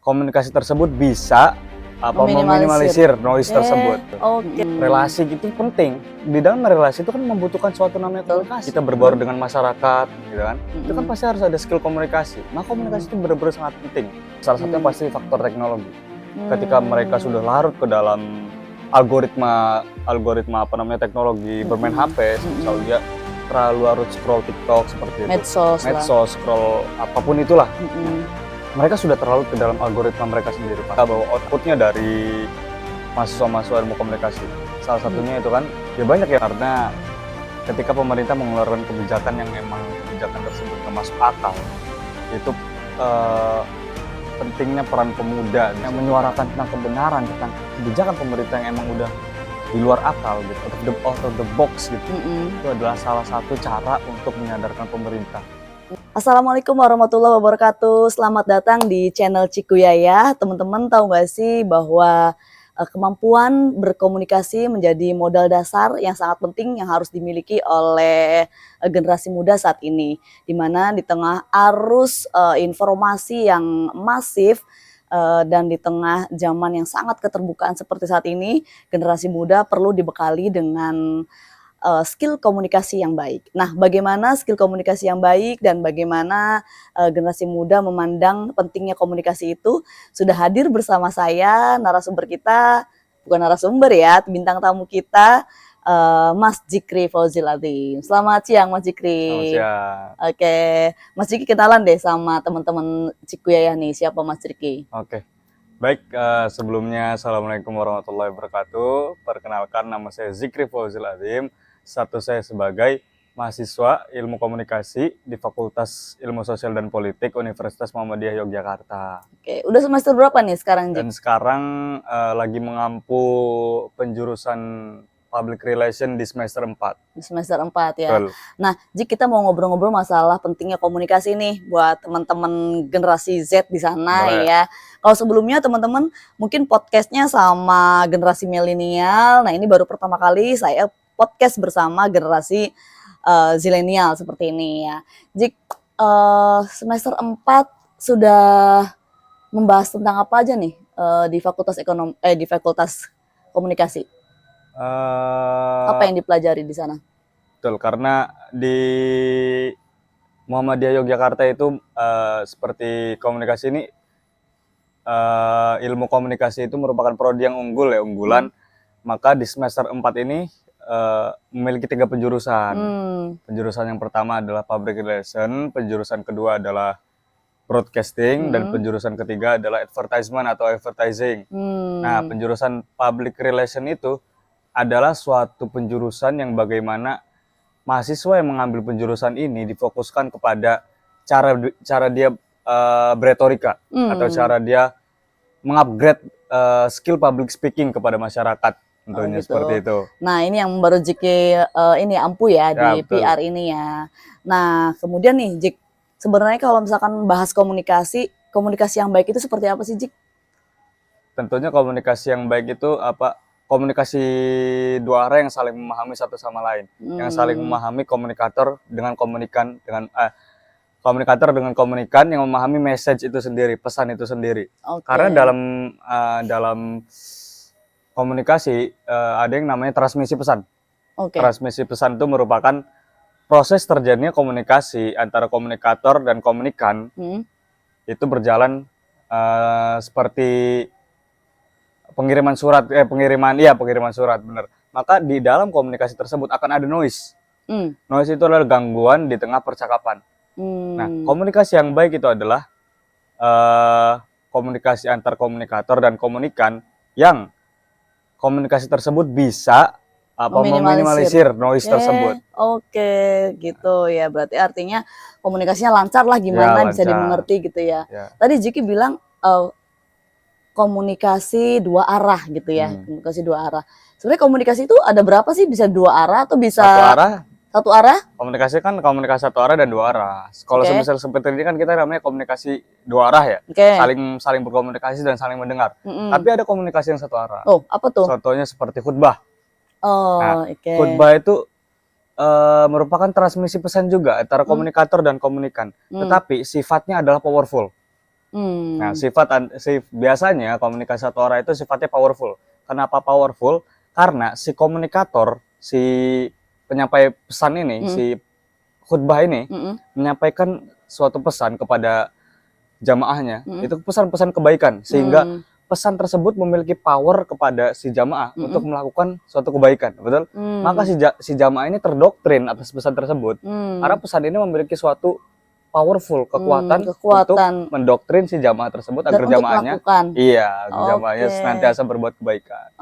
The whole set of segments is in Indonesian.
komunikasi tersebut bisa meminimalisir noise tersebut. Relasi itu penting. Di dalam relasi itu kan membutuhkan suatu namanya komunikasi. Kita berbaur dengan masyarakat, gitu kan. Itu kan pasti harus ada skill komunikasi. Nah, komunikasi itu benar-benar sangat penting. Salah satunya pasti faktor teknologi. Ketika mereka sudah larut ke dalam algoritma teknologi, bermain HP, misal dia terlalu larut scroll TikTok seperti itu, medsos, scroll apapun itulah. Mereka sudah terlalu ke dalam algoritma mereka sendiri, Pak. Bahwa outputnya dari mahasiswa-mahasiswa ilmu komunikasi, salah satunya itu kan, ya banyak ya, karena ketika pemerintah mengeluarkan kebijakan yang memang kebijakan tersebut nggak masuk akal, itu pentingnya peran pemuda yang menyuarakan tentang kebenaran, tentang kebijakan pemerintah yang emang udah di luar akal gitu, out of the box gitu. Itu adalah salah satu cara untuk menyadarkan pemerintah. Assalamualaikum warahmatullahi wabarakatuh. Selamat datang di channel Cikuyaya. Teman-teman tahu nggak sih bahwa kemampuan berkomunikasi menjadi modal dasar yang sangat penting yang harus dimiliki oleh generasi muda saat ini. Dimana di tengah arus informasi yang masif dan di tengah zaman yang sangat keterbukaan seperti saat ini, generasi muda perlu dibekali dengan skill komunikasi yang baik. Nah, bagaimana skill komunikasi yang baik dan bagaimana generasi muda memandang pentingnya komunikasi itu, sudah hadir bersama saya narasumber kita, bukan narasumber ya, bintang tamu kita, Mas Dzikri Fauzil Adzim. Selamat siang Mas Dzikri. Selamat siang. Oke, Mas Dzikri kenalan deh sama teman-teman Cikuyaya nih, siapa Mas Dzikri? Oke. Baik, sebelumnya Assalamualaikum warahmatullahi wabarakatuh. Perkenalkan, nama saya Dzikri Fauzil Adzim. Status saya sebagai mahasiswa ilmu komunikasi di Fakultas Ilmu Sosial dan Politik Universitas Muhammadiyah Yogyakarta. Oke, udah semester berapa nih sekarang, Jik? Dan sekarang lagi mengampu penjurusan Public Relation di semester 4. Di semester 4 ya. Betul. Nah, Jik, kita mau ngobrol-ngobrol masalah pentingnya komunikasi nih buat teman-teman generasi Z di sana. Boleh. Ya. Kalau sebelumnya teman-teman mungkin podcastnya sama generasi milenial. Nah, ini baru pertama kali saya podcast bersama generasi zilenial seperti ini ya. Jik, semester 4 sudah membahas tentang apa aja nih di Fakultas Komunikasi? Apa yang dipelajari di sana? Betul, karena di Muhammadiyah Yogyakarta itu seperti komunikasi ini, ilmu komunikasi itu merupakan prodi yang unggulan. Maka di semester 4 ini memiliki 3 penjurusan. Penjurusan yang pertama adalah Public Relation, penjurusan kedua adalah Broadcasting, dan penjurusan ketiga adalah Advertisement atau Advertising. Nah, penjurusan Public Relation itu adalah suatu penjurusan yang bagaimana mahasiswa yang mengambil penjurusan ini difokuskan kepada cara dia beretorika, atau cara dia mengupgrade skill public speaking kepada masyarakat. Tentunya gitu. Seperti itu. Nah, ini yang baru Jik ini ampuh ya di betul. PR ini ya. Nah, kemudian nih Jik, sebenarnya kalau misalkan bahas komunikasi yang baik itu seperti apa sih, Jik? Tentunya komunikasi yang baik itu komunikasi dua arah yang saling memahami satu sama lain. Yang saling memahami komunikator dengan komunikan yang memahami message itu sendiri, pesan itu sendiri. Karena dalam komunikasi ada yang namanya transmisi pesan. Transmisi pesan itu merupakan proses terjadinya komunikasi antara komunikator dan komunikan. Itu berjalan seperti pengiriman surat, benar. Maka di dalam komunikasi tersebut akan ada noise. Noise itu adalah gangguan di tengah percakapan. Nah, komunikasi yang baik itu adalah komunikasi antar komunikator dan komunikan yang komunikasi tersebut bisa meminimalisir noise tersebut. Gitu ya. Berarti artinya komunikasinya lancar lah, gimana bisa dimengerti gitu ya. Tadi Jiki bilang komunikasi dua arah gitu ya. Komunikasi dua arah. Sebenarnya komunikasi itu ada berapa sih? Bisa dua arah atau bisa satu arah? Komunikasi kan komunikasi satu arah dan dua arah. Kalau semisal seperti ini kan kita namanya komunikasi dua arah ya. Saling berkomunikasi dan saling mendengar. Tapi ada komunikasi yang satu arah. Oh, apa tuh? Contohnya seperti khutbah. Khutbah itu merupakan transmisi pesan juga antara komunikator dan komunikan. Tetapi sifatnya adalah powerful. Nah, biasanya komunikasi satu arah itu sifatnya powerful. Kenapa powerful? Karena si komunikator, si penyampai pesan ini, si khutbah ini menyampaikan suatu pesan kepada jamaahnya. Itu pesan-pesan kebaikan, sehingga pesan tersebut memiliki power kepada si jamaah untuk melakukan suatu kebaikan, betul? Maka si jamaah ini terdoktrin atas pesan tersebut, karena pesan ini memiliki suatu powerful kekuatan untuk mendoktrin si jamaah tersebut agar jamaahnya jamaahnya senantiasa berbuat kebaikan.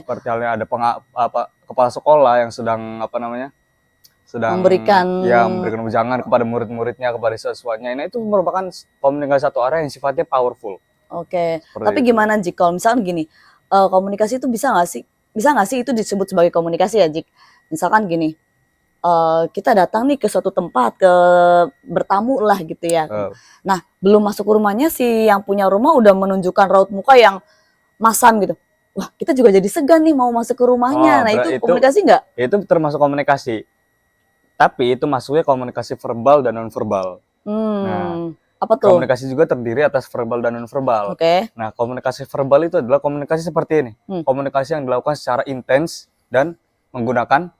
Seperti halnya ada kepala sekolah yang sedang memberikan ujangan kepada murid-muridnya, kepada siswanya. Nah, itu merupakan komunikasi satu arah yang sifatnya powerful. Tapi gimana Jik, kalau misalkan gini, komunikasi itu bisa nggak sih itu disebut sebagai komunikasi ya Jik? Misalkan gini, kita datang nih ke suatu tempat, bertamu lah gitu ya. Nah, belum masuk ke rumahnya, si yang punya rumah udah menunjukkan raut muka yang masam gitu. Wah, kita juga jadi segan nih mau masuk ke rumahnya. Nah, itu komunikasi nggak? Itu termasuk komunikasi. Tapi itu masuknya komunikasi verbal dan non-verbal. Nah, apa tuh? Komunikasi juga terdiri atas verbal dan non-verbal. Nah, komunikasi verbal itu adalah komunikasi seperti ini. Komunikasi yang dilakukan secara intens dan menggunakan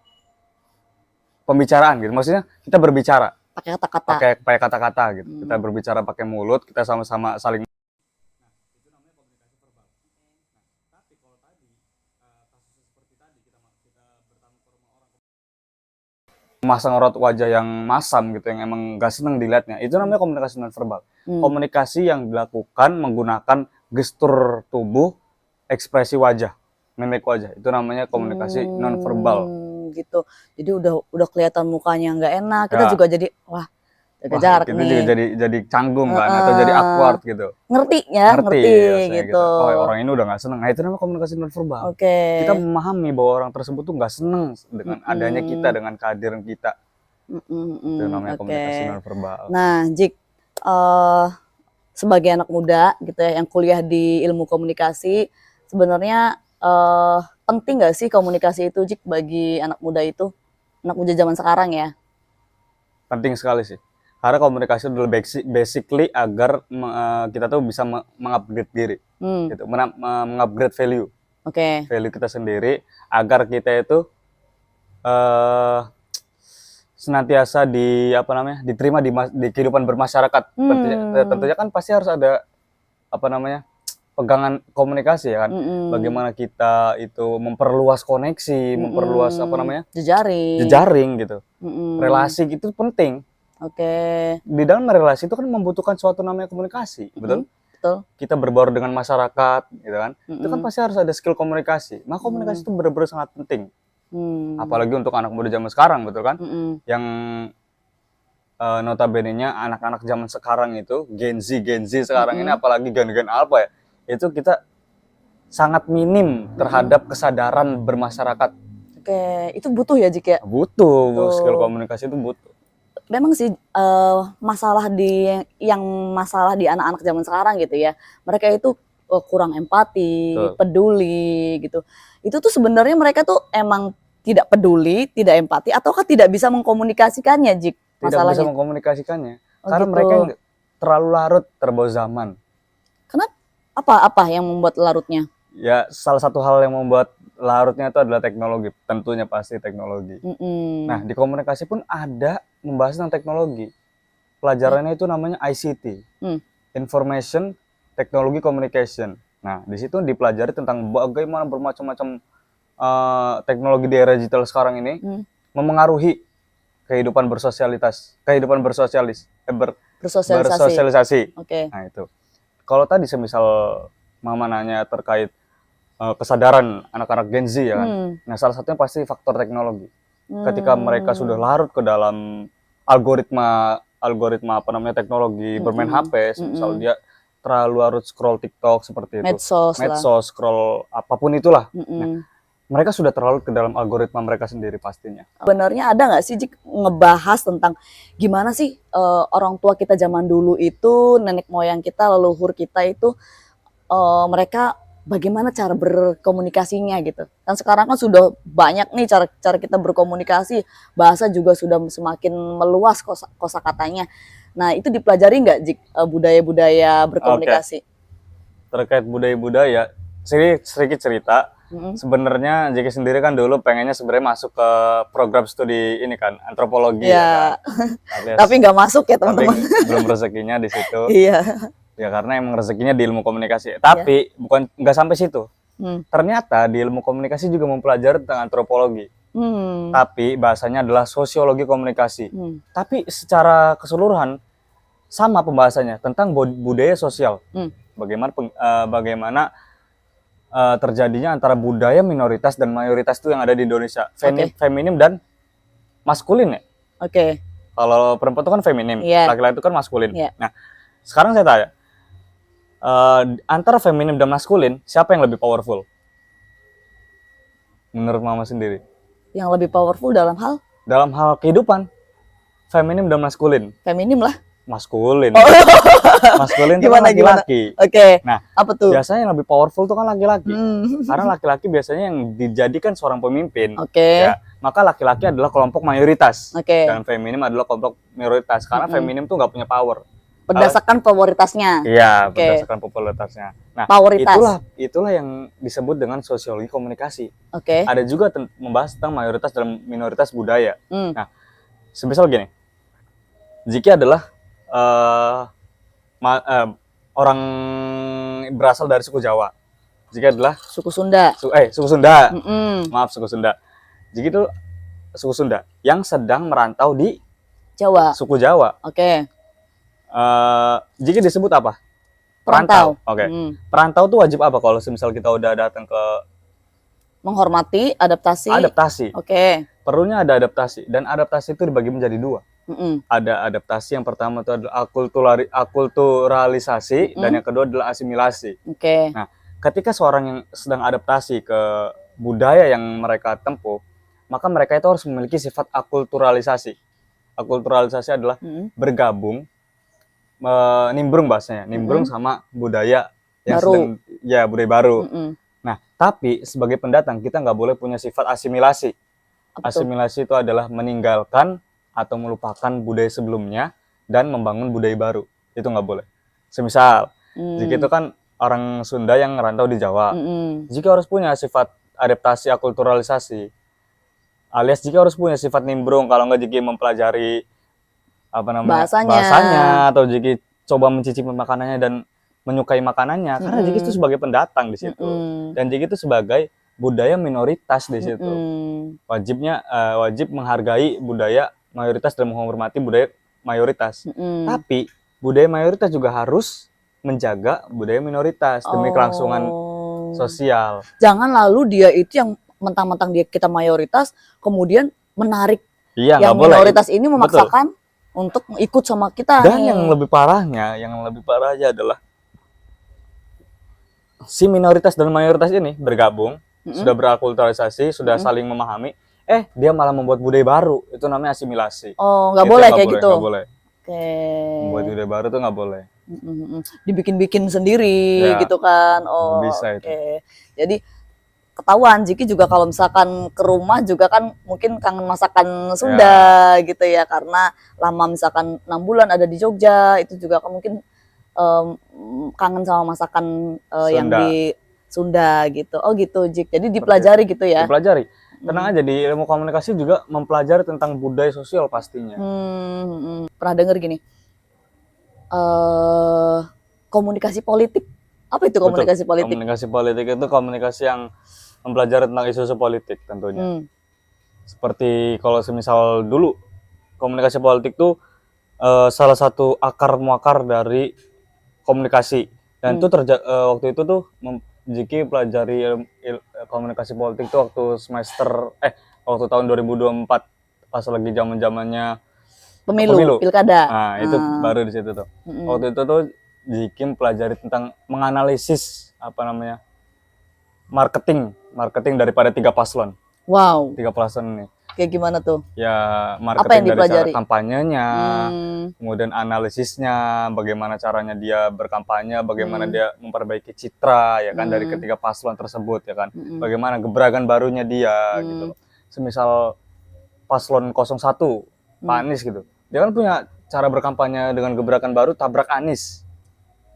pembicaraan gitu. Maksudnya kita berbicara pakai kata-kata. Pakai kata-kata gitu. Kita berbicara pakai mulut, kita sama-sama saling. Nah, itu namanya komunikasi verbal. Nah, tapi kalau tadi kasusnya seperti tadi kita bertamu ke rumah orang memasang raut wajah yang masam gitu, yang emang gak seneng dilihatnya, itu namanya komunikasi non verbal. Komunikasi yang dilakukan menggunakan gestur tubuh, ekspresi wajah, mimik wajah, itu namanya komunikasi non verbal. Gitu. Jadi udah kelihatan mukanya nggak enak, kita juga jadi jaga jarak kita nih. juga jadi canggung kan, atau jadi awkward gitu. Ngerti gitu. Oh, orang ini udah nggak seneng. Nah, itu namanya komunikasi non verbal. Kita memahami bahwa orang tersebut tuh nggak seneng dengan adanya kita, dengan kehadiran kita. Itu namanya komunikasi non verbal. Nah, Jik, sebagai anak muda gitu ya yang kuliah di ilmu komunikasi, sebenarnya penting nggak sih komunikasi itu Jik bagi anak muda zaman sekarang ya? Penting sekali sih. Karena komunikasi adalah basically agar kita tuh bisa mengupgrade diri, gitu, mengupgrade value, value kita sendiri, agar kita itu senantiasa diterima di kehidupan bermasyarakat. Tentunya kan pasti harus ada pegangan komunikasi ya kan. Bagaimana kita itu memperluas koneksi, memperluas jejaring gitu. Relasi itu penting. Di dalam relasi itu kan membutuhkan suatu namanya komunikasi, betul? Kita berbaur dengan masyarakat, gitu kan? Itu kan pasti harus ada skill komunikasi. Maka komunikasi itu benar-benar sangat penting. Apalagi untuk anak muda zaman sekarang, betul kan? Yang notabene-nya anak-anak zaman sekarang itu, Gen Z sekarang ini, apalagi gen alpha ya, itu kita sangat minim terhadap kesadaran bermasyarakat. Itu butuh ya Jik ya? Butuh, skill komunikasi itu butuh. Memang sih masalah di anak-anak zaman sekarang gitu ya, mereka itu kurang empati, peduli gitu. Itu tuh sebenarnya mereka tuh emang tidak peduli, tidak empati, ataukah tidak bisa mengkomunikasikannya Jik? Masalahnya? Tidak bisa mengkomunikasikannya, karena mereka terlalu larut terbawa zaman. Kenapa? Apa yang membuat larutnya? Ya, salah satu hal yang membuat larutnya itu adalah teknologi, tentunya pasti teknologi. Nah, di komunikasi pun ada membahas tentang teknologi. Pelajarannya itu namanya ICT, Information Technology Communication. Nah, di situ dipelajari tentang bagaimana bermacam-macam teknologi di era digital sekarang ini memengaruhi kehidupan bersosialisasi. Nah, itu. Kalau tadi semisal Mama nanya terkait kesadaran anak-anak Gen Z ya kan. Nah, salah satunya pasti faktor teknologi. Ketika mereka sudah larut ke dalam algoritma teknologi, bermain HP, misal dia terlalu larut scroll TikTok seperti itu, medsos, scroll apapun itulah. Nah, mereka sudah terlalu ke dalam algoritma mereka sendiri pastinya. Sebenarnya ada nggak sih Jik ngebahas tentang gimana sih orang tua kita zaman dulu itu, nenek moyang kita, leluhur kita itu mereka bagaimana cara berkomunikasinya gitu. Dan sekarang kan sudah banyak nih cara kita berkomunikasi, bahasa juga sudah semakin meluas kosakatanya. Nah, itu dipelajari nggak, Jik, budaya-budaya berkomunikasi? Terkait budaya-budaya, sedikit cerita. Sebenarnya Jiki sendiri kan dulu pengennya sebenarnya masuk ke program studi ini kan, antropologi ya kan. Tapi nggak masuk ya teman-teman. Belum rezekinya di situ. Iya. Ya karena emang rezekinya di ilmu komunikasi. Tapi nggak sampai situ. Ternyata di ilmu komunikasi juga mempelajari tentang antropologi. Tapi bahasanya adalah sosiologi komunikasi. Tapi secara keseluruhan sama pembahasannya tentang budaya sosial. Bagaimana terjadinya antara budaya minoritas dan mayoritas itu yang ada di Indonesia. Feminim dan maskulin ya. Kalau perempuan itu kan feminim, laki-laki itu kan maskulin. Nah, sekarang saya tanya, antara feminim dan maskulin, siapa yang lebih powerful? Menurut Mama sendiri? Yang lebih powerful dalam hal? Dalam hal kehidupan, feminim dan maskulin. Feminim lah. Maskulin. Maskulin itu kan laki-laki. Nah, apa tuh? Biasanya yang lebih powerful itu kan laki-laki. Karena laki-laki biasanya yang dijadikan seorang pemimpin. Ya, maka laki-laki adalah kelompok mayoritas. Dan feminim adalah kelompok minoritas. Karena feminim tuh nggak punya power. Berdasarkan popularitasnya. Iya, berdasarkan popularitasnya. Nah, itulah yang disebut dengan sosiologi komunikasi. Ada juga membahas tentang mayoritas dan minoritas budaya. Nah, semisal gini, Jiki adalah orang berasal dari suku Jawa. Jiki adalah suku Sunda. Suku Sunda. Maaf, suku Sunda. Jiki itu suku Sunda yang sedang merantau di Jawa. Suku Jawa. Jiki disebut apa? Perantau. Perantau tuh wajib apa kalau misal kita udah datang ke? Menghormati, adaptasi. Perlunya ada adaptasi, dan adaptasi itu dibagi menjadi dua. Ada adaptasi, yang pertama itu adalah akulturalisasi, dan yang kedua adalah asimilasi. Nah, ketika seorang yang sedang adaptasi ke budaya yang mereka tempuh, maka mereka itu harus memiliki sifat akulturalisasi. Akulturalisasi adalah bergabung, nimbrung bahasanya, nimbrung sama budaya yang baru. Budaya baru. Nah, tapi sebagai pendatang kita nggak boleh punya sifat asimilasi. Asimilasi itu adalah meninggalkan atau melupakan budaya sebelumnya dan membangun budaya baru. Itu nggak boleh. Semisal, jika itu kan orang Sunda yang ngerantau di Jawa, jika harus punya sifat adaptasi akulturalisasi, alias jika harus punya sifat nimbrung. Kalau nggak jika mempelajari bahasanya, atau jika coba mencicipi makanannya dan menyukai makanannya, karena jika itu sebagai pendatang di situ, dan jika itu sebagai budaya minoritas di situ, wajib menghargai budaya mayoritas dan menghormati budaya mayoritas. Tapi budaya mayoritas juga harus menjaga budaya minoritas demi kelangsungan sosial. Jangan lalu dia itu yang mentang-mentang kita mayoritas, kemudian menarik yang minoritas ini memaksakan untuk ikut sama kita. Dan yang lebih parahnya adalah si minoritas dan mayoritas ini bergabung, sudah berakulturalisasi, sudah saling memahami, dia malah membuat budaya baru. Itu namanya asimilasi. Nggak boleh kayak gitu. Nggak boleh. Membuat budaya baru tuh nggak boleh. Dibikin-bikin sendiri gitu kan. Bisa itu. Jadi ketahuan Jiki juga kalau misalkan ke rumah juga kan mungkin kangen masakan Sunda gitu ya, karena lama misalkan 6 bulan ada di Jogja, itu juga kan mungkin kangen sama masakan yang di Sunda gitu. Gitu, Jik. Jadi dipelajari gitu ya. Dipelajari. Tenang aja, di ilmu komunikasi juga mempelajari tentang budaya sosial pastinya. Pernah dengar gini, komunikasi politik. Apa itu komunikasi politik? Komunikasi politik itu komunikasi yang mempelajari tentang isu-isu politik tentunya. Seperti kalau semisal dulu, komunikasi politik itu salah satu akar muakar dari komunikasi. Dan itu waktu itu tuh Jiki pelajari komunikasi politik tuh waktu waktu tahun 2024, pas lagi zaman-zamannya pemilu, pilkada. Nah, itu baru di situ tuh. Waktu itu tuh Jiki pelajari tentang menganalisis marketing daripada 3 paslon. 3 paslon ini. Kayak gimana tuh? Ya Apa yang marketing dari cara dipelajari? kampanyenya, Hmm, kemudian analisisnya, bagaimana caranya dia berkampanye, bagaimana hmm, dia memperbaiki citra ya kan dari hmm, ketiga paslon tersebut ya kan. hmm, Bagaimana gebrakan barunya dia hmm, gitu loh. Semisal paslon 01 Pak hmm, Anies gitu. Dia kan punya cara berkampanye dengan gebrakan baru tabrak Anies,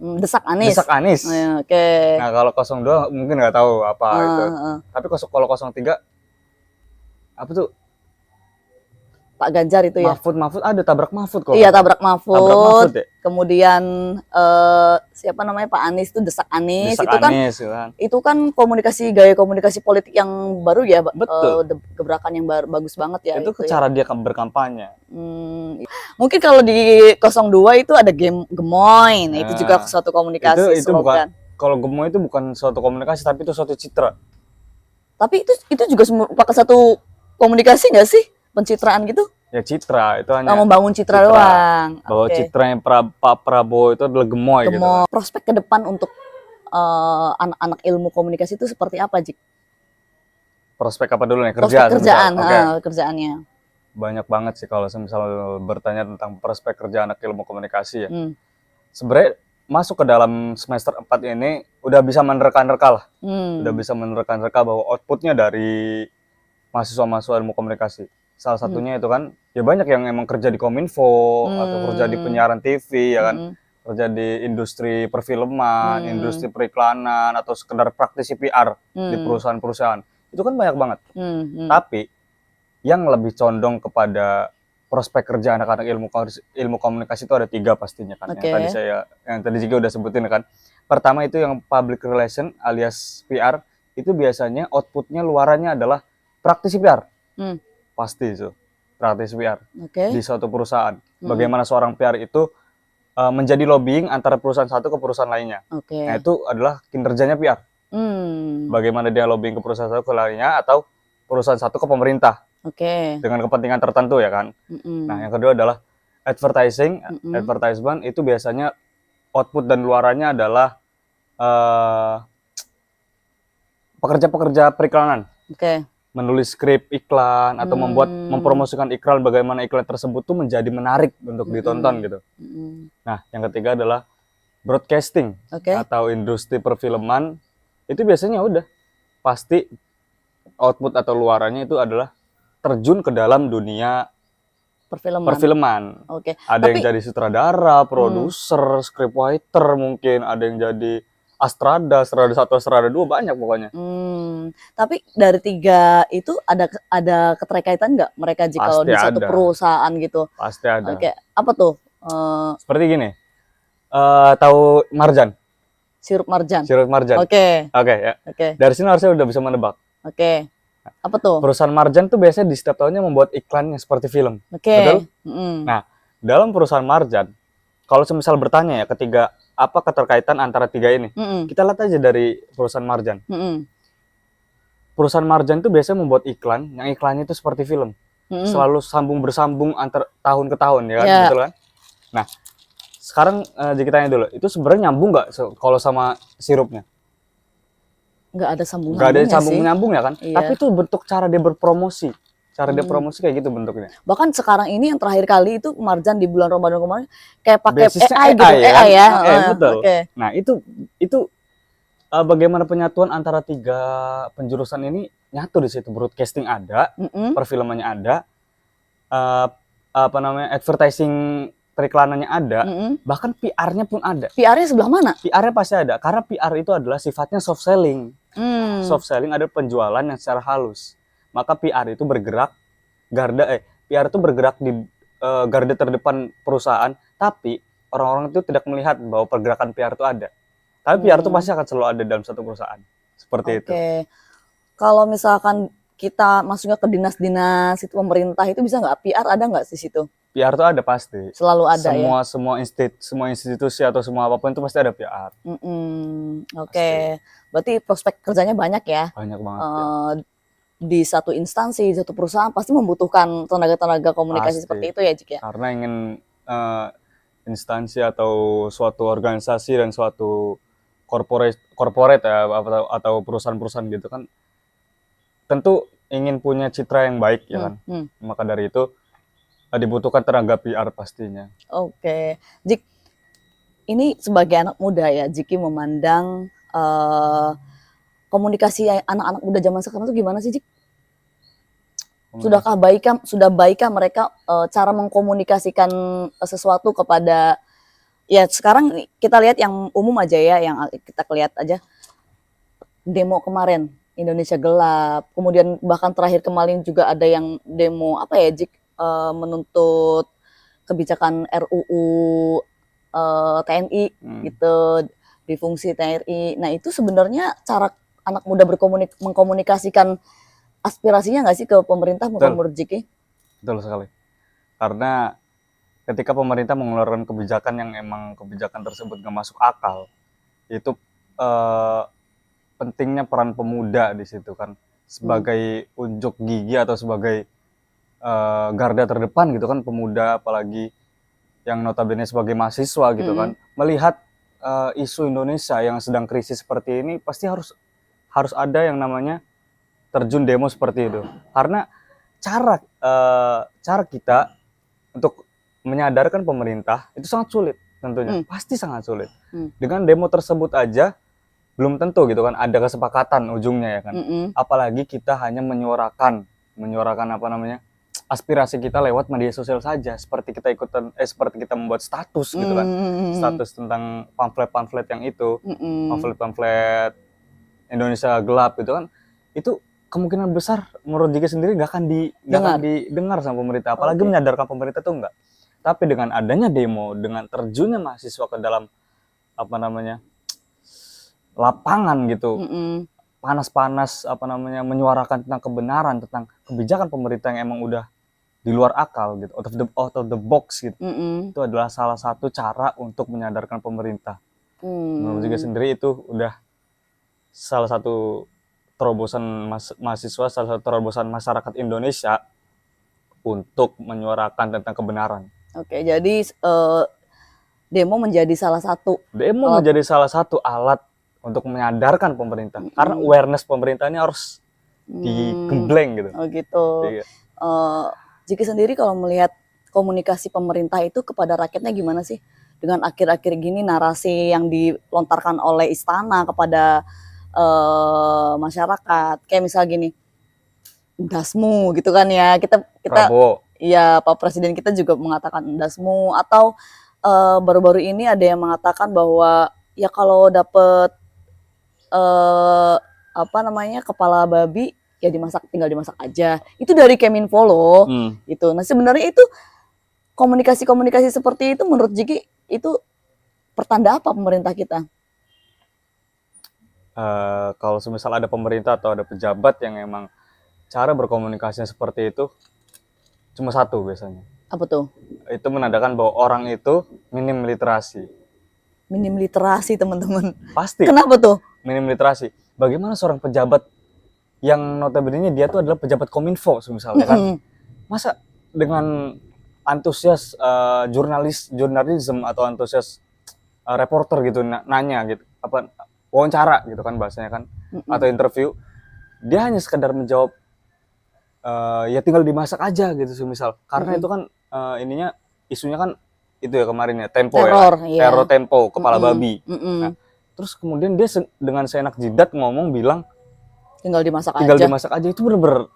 Desak desak Anies. Anies. Oke. Nah, kalau 02 mungkin nggak tahu apa itu. Eh, Tapi kalau 03 apa tuh? Pak Ganjar itu ya. Mahfud ada tabrak Mahfud kok. Iya, tabrak Tabrak Mahfud. Mahfud ya? Kemudian siapa namanya Pak Anies itu desak Anies. Desak Itu kan Anies gitu kan. itu kan gaya komunikasi politik yang baru ya, Betul. gebrakan yang bagus banget ya Itu itu ya. cara dia berkampanye. Mungkin kalau di 02 itu ada gemoy. Nah, itu juga Nah, suatu komunikasi itu bukan, slogan. kalau gemoy itu bukan suatu komunikasi tapi itu suatu citra. Tapi itu juga merupakan satu komunikasi nggak sih? Pencitraan gitu? Ya citra, itu hanya Membangun citra citra. doang. Bahwa Oke. citranya Pak Prabowo itu adalah gemoy gitu kan. Prospek ke depan untuk anak-anak ilmu komunikasi itu seperti apa, Jik? Prospek apa dulu nih? Prospek kerjaan, Oke. kerjaannya. Banyak banget sih kalau misal bertanya tentang prospek kerja anak ilmu komunikasi ya. Sebenarnya masuk ke dalam semester 4 ini udah bisa menerka-nerka lah. Udah bisa menerka-nerka bahwa outputnya dari mahasiswa-mahasiswa ilmu komunikasi. Salah satunya itu kan, ya banyak yang emang kerja di Kominfo, atau kerja di penyiaran TV, ya kan, kerja di industri perfilman, industri periklanan, atau sekedar praktisi PR di perusahaan-perusahaan. Itu kan banyak banget. Tapi, yang lebih condong kepada prospek kerja anak-anak ilmu komunikasi itu ada 3 pastinya kan. Yang tadi juga udah sebutin kan. Pertama itu yang public relation alias PR, itu biasanya outputnya luarannya adalah praktisi PR. Pasti itu praktisi PR di suatu perusahaan. Bagaimana seorang PR itu menjadi lobbying antara perusahaan satu ke perusahaan lainnya. Nah, itu adalah kinerjanya PR. Bagaimana dia lobbying ke perusahaan satu ke lainnya atau perusahaan satu ke pemerintah. Dengan kepentingan tertentu ya kan. Nah, yang kedua adalah advertisement itu biasanya output dan luarannya adalah pekerja-pekerja periklanan. Menulis skrip iklan atau mempromosikan iklan, bagaimana iklan tersebut tuh menjadi menarik untuk ditonton gitu. Nah, yang ketiga adalah broadcasting atau industri perfilman. Itu biasanya udah pasti output atau luarannya itu adalah terjun ke dalam dunia perfilman. Ada yang jadi sutradara, produser, scriptwriter mungkin, ada yang jadi Astrada 1, Astrada 2, banyak pokoknya. Tapi dari 3 itu ada keterkaitan nggak mereka jika di satu perusahaan gitu? Pasti ada. Apa tuh? Seperti gini, tahu marjan? Sirup marjan. Sirup marjan. Oke ya. Dari sini harusnya udah bisa menebak. Apa tuh? Perusahaan marjan tuh biasanya di setiap tahunnya membuat iklan yang seperti film. Betul? Nah, dalam perusahaan marjan, kalau semisal bertanya ya ketiga, apa keterkaitan antara 3 ini? Kita lihat aja dari perusahaan marjan. Perusahaan marjan itu biasanya membuat iklan, yang iklannya itu seperti film. Selalu bersambung antar tahun ke tahun, ya kan? Betul kan? Nah, sekarang jadi kita tanya dulu, itu sebenarnya nyambung nggak kalau sama sirupnya? Nggak ada sambung-nyambungnya Nggak ada sambung-nyambung ya kan? Iya. Tapi itu bentuk cara dia berpromosi. Cara dia promosi kayak gitu bentuknya. Bahkan sekarang ini yang terakhir kali itu marjan di bulan Ramadan kemarin kayak pakai Basisnya AI gitu, AI ya. Betul. Nah, itu bagaimana penyatuan antara 3 penjurusan ini nyatu di situ. Broadcasting ada, perfilmannya ada, advertising periklanannya ada, bahkan PR-nya pun ada. PR-nya sebelah mana? PR-nya pasti ada, karena PR itu adalah sifatnya soft selling. Soft selling adalah penjualan yang secara halus. Maka PR itu bergerak PR itu bergerak di garda terdepan perusahaan, tapi orang-orang itu tidak melihat bahwa pergerakan PR itu ada. Tapi PR itu pasti akan selalu ada dalam satu perusahaan. Seperti itu. Kalau misalkan kita masuknya ke dinas-dinas itu pemerintah itu bisa nggak PR ada nggak di situ? PR itu ada pasti. Selalu ada semua institusi atau semua apapun itu pasti ada PR. Berarti prospek kerjanya banyak ya? Banyak banget. Di satu instansi, di satu perusahaan pasti membutuhkan tenaga-tenaga komunikasi seperti itu ya, Jik ya? Karena ingin instansi atau suatu organisasi dan suatu corporate ya atau perusahaan-perusahaan gitu kan, tentu ingin punya citra yang baik ya kan. Maka dari itu dibutuhkan tenaga PR pastinya. Oke. Jik, ini sebagai anak muda ya, Jiki memandang komunikasi anak-anak muda zaman sekarang itu gimana sih, Jik? Sudah baikkah mereka cara mengkomunikasikan sesuatu kepada, ya sekarang kita lihat yang umum aja ya, yang kita lihat aja demo kemarin Indonesia Gelap, kemudian bahkan terakhir kemarin juga ada yang demo apa ya, Jik, menuntut kebijakan RUU TNI gitu, di fungsi TNI. Nah itu sebenarnya cara anak muda mengkomunikasikan aspirasinya nggak sih ke pemerintah menurut Jiki? Betul sekali. Karena ketika pemerintah mengeluarkan kebijakan yang emang kebijakan tersebut nggak masuk akal, itu pentingnya peran pemuda di situ kan, sebagai unjuk gigi atau sebagai garda terdepan gitu kan, pemuda apalagi yang notabene sebagai mahasiswa gitu kan, melihat isu Indonesia yang sedang krisis seperti ini, pasti harus ada yang namanya terjun demo seperti itu. Karena cara kita untuk menyadarkan pemerintah itu sangat sulit tentunya, pasti sangat sulit. Dengan demo tersebut aja belum tentu gitu kan ada kesepakatan ujungnya ya kan. Apalagi kita hanya menyuarakan apa namanya, aspirasi kita lewat media sosial saja, seperti kita seperti kita membuat status gitu kan, status tentang pamflet-pamflet yang itu, pamflet-pamflet Indonesia Gelap gitu kan, itu kemungkinan besar menurut Jiki sendiri nggak akan didengar sama pemerintah, apalagi menyadarkan pemerintah tuh enggak. Tapi dengan adanya demo, dengan terjunnya mahasiswa ke dalam apa namanya, lapangan gitu, panas-panas apa namanya, menyuarakan tentang kebenaran, tentang kebijakan pemerintah yang emang udah di luar akal gitu, out of the box gitu. Itu adalah salah satu cara untuk menyadarkan pemerintah. Menurut Jiki sendiri itu udah salah satu terobosan mahasiswa, salah satu terobosan masyarakat Indonesia untuk menyuarakan tentang kebenaran. Oke, jadi demo menjadi salah satu alat untuk menyadarkan pemerintah, karena awareness pemerintahnya harus digembleng gitu. Oh gitu. Jiki sendiri kalau melihat komunikasi pemerintah itu kepada rakyatnya gimana sih? Dengan akhir-akhir gini narasi yang dilontarkan oleh istana kepada masyarakat, kayak misal gini, dasmu gitu kan ya, kita ya Pak Presiden kita juga mengatakan dasmu, atau baru-baru ini ada yang mengatakan bahwa ya kalau dapet apa namanya, kepala babi ya tinggal dimasak aja, itu dari Keminfo loh. Gitu. Nah sebenarnya itu komunikasi seperti itu menurut Jiki itu pertanda apa pemerintah kita? Kalau semisal ada pemerintah atau ada pejabat yang emang cara berkomunikasinya seperti itu, cuma satu biasanya. Apa tuh? Itu menandakan bahwa orang itu minim literasi. Minim literasi, teman-teman. Pasti. Kenapa tuh? Minim literasi. Bagaimana seorang pejabat yang notabene dia tuh adalah pejabat Kominfo misalnya kan, masa dengan antusias jurnalisme atau antusias reporter gitu nanya gitu, apa wawancara gitu kan bahasanya kan, atau interview, dia hanya sekedar menjawab ya tinggal dimasak aja gitu semisal, karena itu kan ininya isunya kan itu ya kemarin ya, Tempo teror Tempo, kepala babi. Nah, terus kemudian dia dengan seenak jidat bilang tinggal dimasak aja, itu bener-bener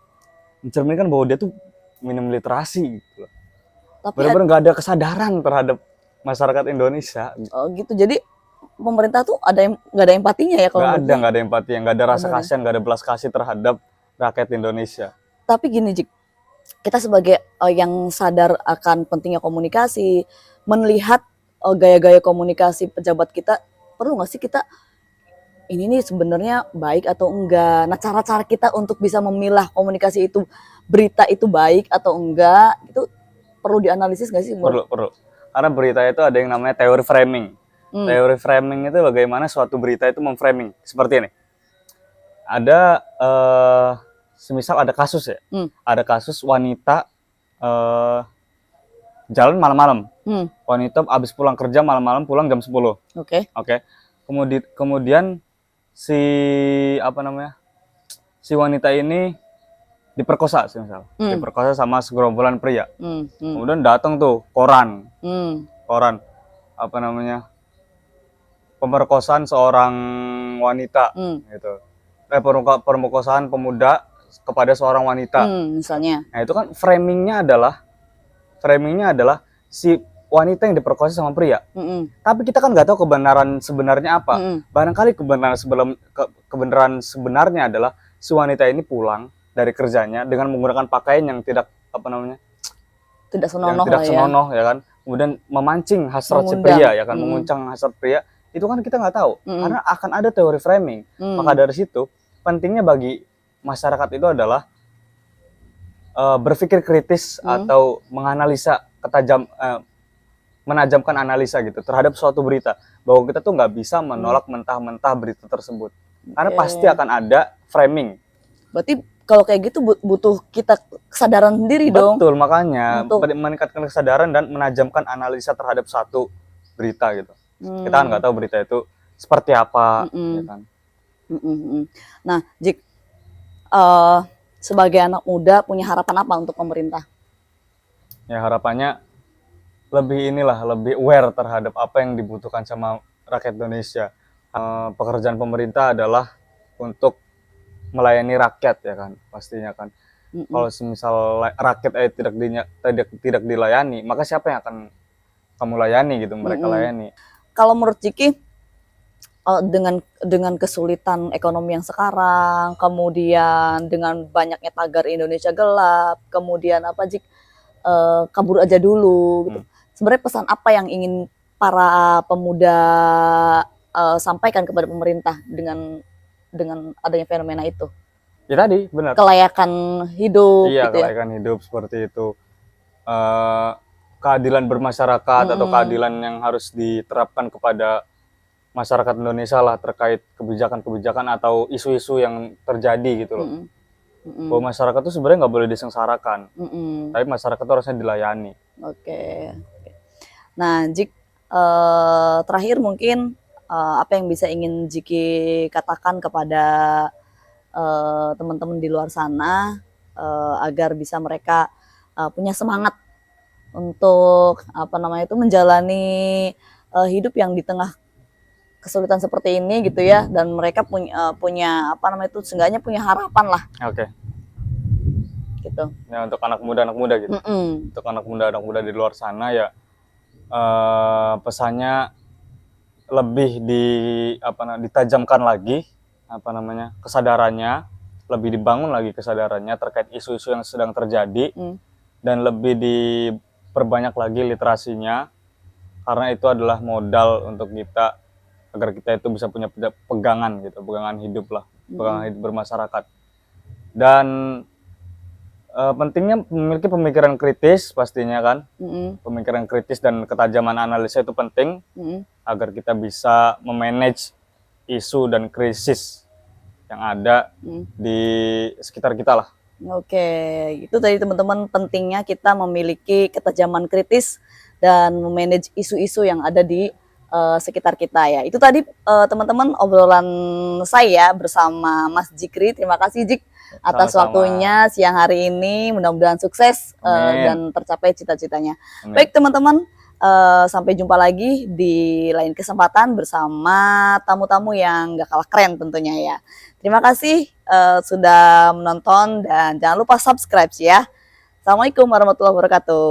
mencerminkan bahwa dia tuh minim literasi gitu. Bener-bener nggak ada kesadaran terhadap masyarakat Indonesia. Oh gitu, jadi pemerintah tuh nggak ada empatinya ya? Kalau nggak ada empati, nggak ada rasa kasihan, nggak ada belas kasih terhadap rakyat Indonesia. Tapi gini Jik, kita sebagai yang sadar akan pentingnya komunikasi, melihat gaya-gaya komunikasi pejabat kita, perlu nggak sih kita ini nih sebenarnya baik atau enggak? Nah cara-cara kita untuk bisa memilah komunikasi itu, berita itu baik atau enggak, itu perlu dianalisis nggak sih? Perlu. Karena berita itu ada yang namanya teori framing. Teori framing itu bagaimana suatu berita itu memframing. Seperti ini. Ada semisal ada kasus ya. Ada kasus wanita jalan malam-malam. Wanita habis pulang kerja malam-malam, pulang jam 10. Oke. Kemudian si wanita ini diperkosa sih misal, diperkosa sama segerombolan pria. Hmm. Kemudian datang tuh koran, Hmm. apa namanya, pemerkosaan seorang wanita, gitu. Pemerkosaan pemuda kepada seorang wanita. Misalnya. Nah itu kan framingnya adalah si wanita yang diperkosa sama pria. Tapi kita kan nggak tahu kebenaran sebenarnya apa. Barangkali kebenaran sebenarnya adalah si wanita ini pulang dari kerjanya dengan menggunakan pakaian yang tidak tidak senonoh, ya kan. Kemudian memancing hasrat si pria, ya kan, menguncang hasrat pria. Itu kan kita nggak tahu, karena akan ada teori framing. Maka dari situ pentingnya bagi masyarakat itu adalah berpikir kritis atau menganalisa menajamkan analisa gitu terhadap suatu berita, bahwa kita tuh nggak bisa menolak mentah-mentah berita tersebut, karena pasti akan ada framing. Berarti kalau kayak gitu butuh kita kesadaran sendiri dong. Betul, makanya meningkatkan kesadaran dan menajamkan analisa terhadap satu berita gitu. Kita kan nggak tahu berita itu seperti apa, ya kan. Nah, Jik, sebagai anak muda punya harapan apa untuk pemerintah? Ya harapannya lebih aware terhadap apa yang dibutuhkan sama rakyat Indonesia. Pekerjaan pemerintah adalah untuk melayani rakyat, ya kan, pastinya kan. Kalau semisal rakyat tidak dilayani, maka siapa yang akan kamu layani gitu, mereka layani. Kalau menurut Jiki, dengan kesulitan ekonomi yang sekarang, kemudian dengan banyaknya tagar Indonesia gelap, kemudian apa Jik, kabur aja dulu gitu. Sebenarnya pesan apa yang ingin para pemuda sampaikan kepada pemerintah dengan adanya fenomena itu? Ya tadi benar. Kelayakan hidup. Iya, gitu kelayakan hidup seperti itu. Keadilan bermasyarakat atau keadilan yang harus diterapkan kepada masyarakat Indonesia lah terkait kebijakan-kebijakan atau isu-isu yang terjadi gitu loh. Bahwa masyarakat itu sebenarnya nggak boleh disengsarakan, tapi masyarakat itu harusnya dilayani. Oke. Nah, Jik, terakhir mungkin apa yang bisa ingin Jiki katakan kepada teman-teman di luar sana agar bisa mereka punya semangat untuk menjalani hidup yang di tengah kesulitan seperti ini gitu ya, dan mereka punya seenggaknya punya harapan lah. Oke. Gitu. Ya untuk anak muda gitu. Untuk anak muda di luar sana ya pesannya lebih ditajamkan lagi kesadarannya, lebih dibangun lagi kesadarannya terkait isu-isu yang sedang terjadi, dan lebih diperbanyak lagi literasinya, karena itu adalah modal untuk kita agar kita itu bisa punya pegangan gitu, pegangan hidup lah, pegangan hidup bermasyarakat. Dan pentingnya memiliki pemikiran kritis pastinya kan. Pemikiran kritis dan ketajaman analisa itu penting agar kita bisa memanage isu dan krisis yang ada di sekitar kita lah. Oke, itu tadi teman-teman, pentingnya kita memiliki ketajaman kritis dan memanage isu-isu yang ada di sekitar kita ya. Itu tadi teman-teman obrolan saya bersama Mas Jikri. Terima kasih Jik atas waktunya siang hari ini. Mudah-mudahan sukses dan tercapai cita-citanya. Baik teman-teman, sampai jumpa lagi di lain kesempatan bersama tamu-tamu yang gak kalah keren tentunya ya. Terima kasih sudah menonton dan jangan lupa subscribe ya. Assalamualaikum warahmatullahi wabarakatuh.